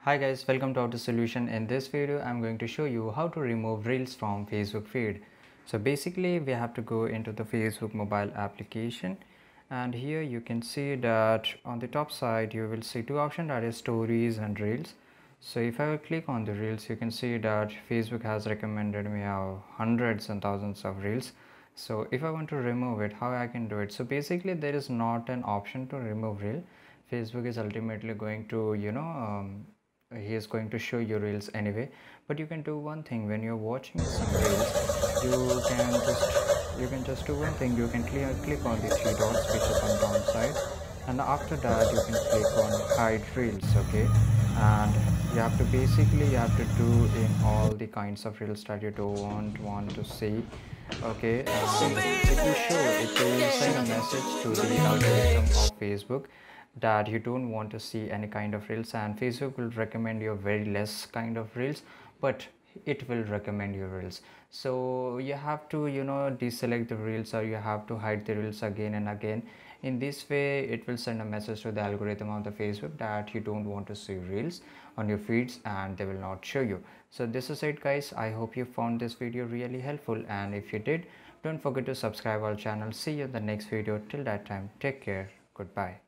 Hi guys, welcome to Auto Solution. In this video I'm going to show you how to remove reels from Facebook feed. So basically we have to go into the Facebook mobile application, and here you can see that on the top side you will see two options, that is stories and reels. So if I will click on the reels, you can see that Facebook has recommended me hundreds and thousands of reels. So if I want to remove it, how I can do it? So basically there is not an option to remove reel. Facebook is ultimately going to he is going to show you reels anyway, but you can do one thing. When you're watching some reels, you can just do one thing. You can click on the three dots which is on down side, and after that you can click on hide reels. Okay, and you have to do in all the kinds of reels that you don't want to see. Okay, and it will send a message to the algorithm of Facebook that you don't want to see any kind of reels, and Facebook will recommend you very less kind of reels, but it will recommend you reels. So you have to deselect the reels, or you have to hide the reels again and again. In this way it will send a message to the algorithm of the Facebook that you don't want to see reels on your feeds, and they will not show you. So this is it guys. I hope you found this video really helpful, and if you did, don't forget to subscribe our channel. See you in the next video. Till that time, take care. Goodbye.